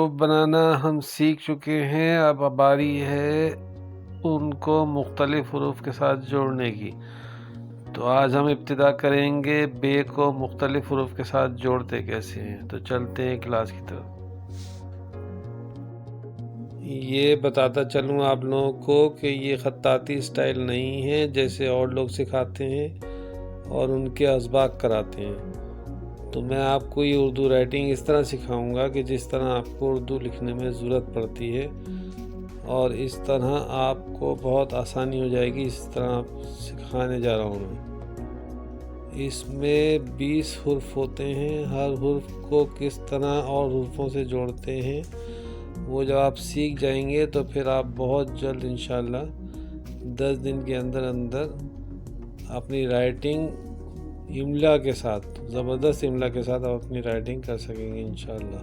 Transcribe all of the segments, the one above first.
हरूफ बनाना हम सीख चुके हैं। अब बारी है उनको मुख्तलिफ हरूफ के साथ जोड़ने की। तो आज हम इब्तिदा करेंगे बे को मुख्तलिफ हरूफ के साथ जोड़ते कैसे हैं। तो चलते हैं क्लास की तरफ। ये बताता चलूँ आप लोगों को कि ये ख़त्ताती स्टाइल नहीं है जैसे और लोग सिखाते हैं और उनके असबाक कराते हैं। तो मैं आपको ये उर्दू राइटिंग इस तरह सिखाऊंगा कि जिस तरह आपको उर्दू लिखने में ज़रूरत पड़ती है, और इस तरह आपको बहुत आसानी हो जाएगी। इस तरह सिखाने जा रहा हूँ मैं। इसमें 20 हुर्फ होते हैं। हर हुर्फ को किस तरह और हुर्फों से जोड़ते हैं वो जब आप सीख जाएंगे तो फिर आप बहुत जल्द इंशाल्लाह 10 दिन के अंदर अंदर अपनी राइटिंग इमला के साथ, ज़बरदस्त इमला के साथ आप अपनी राइटिंग कर सकेंगे इंशाल्लाह।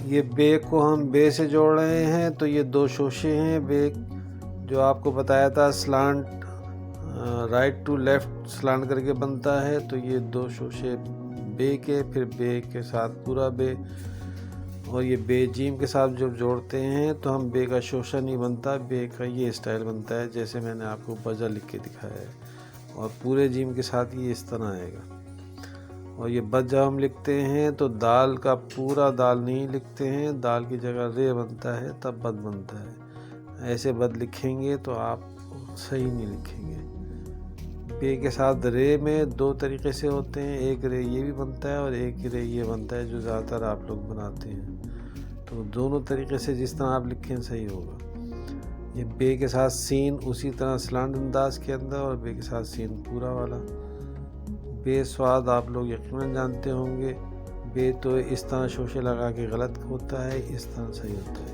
ये बे को हम बे से जोड़ रहे हैं। तो ये 2 शोशे हैं। बे जो आपको बताया था slant, right to left slant करके बनता है। तो ये 2 शोशे बे के, फिर बे के साथ पूरा बे, और ये बे जीम के साथ जब जोड़ते हैं तो हम बे का शोशा नहीं बनता, बे का ये स्टाइल बनता है जैसे मैंने आपको वजह लिख के दिखाया है। और पूरे जीम के साथ ये इस तरह आएगा। और ये बद जब हम लिखते हैं तो दाल का पूरा दाल नहीं लिखते हैं, दाल की जगह रे बनता है, तब बद बनता है। ऐसे बद लिखेंगे तो आप सही नहीं लिखेंगे। बे के साथ रे में 2 तरीके से होते हैं। एक रे ये भी बनता है और एक रे ये बनता है जो ज़्यादातर आप लोग बनाते हैं। तो दोनों तरीके से जिस तरह आप लिखें सही होगा। ये बे के साथ सीन उसी तरह स्लांट अंदाज के अंदर, और बे के साथ सीन पूरा वाला। बे स्वाद आप लोग यकीनन जानते होंगे। बे तो इस तरह शोशे लगा के गलत होता है, इस तरह सही होता है।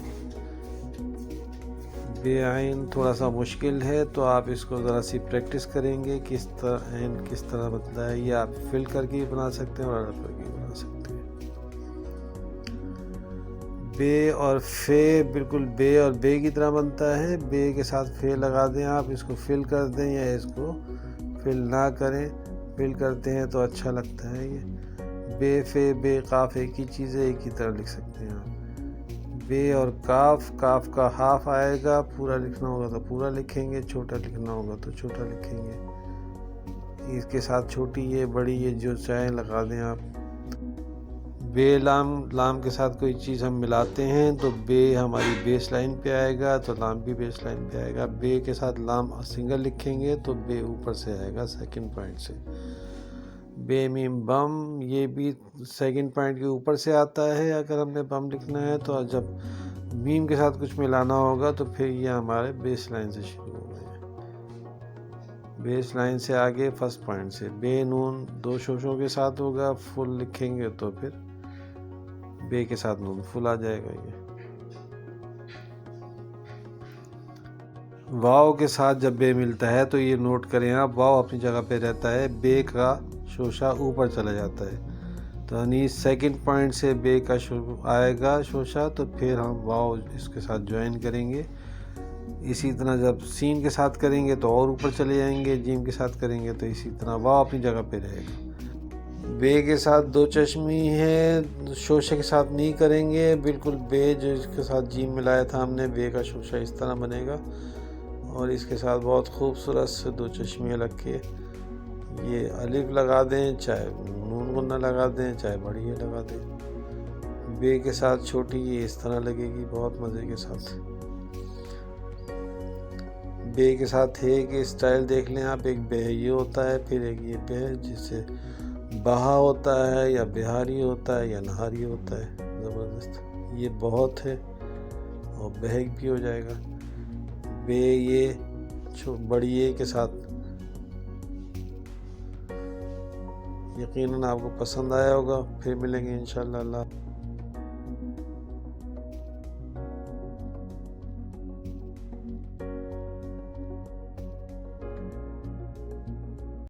बे आइन थोड़ा सा मुश्किल है, तो आप इसको ज़रा सी प्रैक्टिस करेंगे किस तरह आइन किस तरह बनता है। ये आप फिल करके भी बना सकते हैं और अड़प करके भी बना सकते हैं। बे और फे बिल्कुल बे और बे की तरह बनता है। बे के साथ फे लगा दें, आप इसको फिल कर दें या इसको फिल ना करें। फिल करते हैं तो अच्छा लगता है। ये बे फे बे काफ एक ही चीज़ है, एक ही तरह लिख सकते हैं आप। बे और काफ, काफ का हाफ आएगा। पूरा लिखना होगा तो पूरा लिखेंगे, छोटा लिखना होगा तो छोटा लिखेंगे। इसके साथ छोटी ये बड़ी ये जो चाहे लगा दें आप। बे लाम, लाम के साथ कोई चीज़ हम मिलाते हैं तो बे हमारी बेस लाइन पे आएगा, तो लाम भी बेस लाइन पे आएगा। बे के साथ लाम सिंगल लिखेंगे तो बे ऊपर से आएगा सेकंड पॉइंट से। बे मीम बम, ये भी सेकंड पॉइंट के ऊपर से आता है अगर हमने बम लिखना है। तो जब मीम के साथ कुछ मिलाना होगा तो फिर ये हमारे बेस लाइन से शुरू हो गए। बेस लाइन से आगे फर्स्ट पॉइंट से। बे नून 2 शोशों के साथ होगा, फुल लिखेंगे तो फिर बे के साथ नून फुल आ जाएगा। ये वाव के साथ जब बे मिलता है तो ये नोट करें आप, वाव अपनी जगह पे रहता है, बे का शोशा ऊपर चला जाता है। तो यानी सेकंड पॉइंट से बे का आएगा शोशा, तो फिर हम वाव इसके साथ ज्वाइन करेंगे। इसी तरह जब सीन के साथ करेंगे तो और ऊपर चले जाएंगे, जीम के साथ करेंगे तो इसी तरह वाव अपनी जगह पे रहेगा। बे के साथ 2 चश्मी है, शोशे के साथ नहीं करेंगे। बिल्कुल बे जो इसके साथ जीम मिलाया था हमने, बे का शोशा इस तरह बनेगा। और इसके साथ बहुत खूबसूरत से 2 चश्मियाँ रख के ये अलिफ लगा दें, चाहे नून गुन्ना लगा दें, चाहे बढ़िया लगा दें। बे के साथ छोटी ये इस तरह लगेगी बहुत मज़े के साथ। बे के साथ है कि स्टाइल देख लें आप, एक बे ये होता है, फिर एक ये बे जिससे बहा होता है या बिहारी होता है या नहारी होता है। ज़बरदस्त ये बहुत है और बहक भी हो जाएगा। बे ये बड़ी ये के साथ। यकीनन आपको पसंद आया होगा। फिर मिलेंगे इंशाल्लाह। अल्लाह।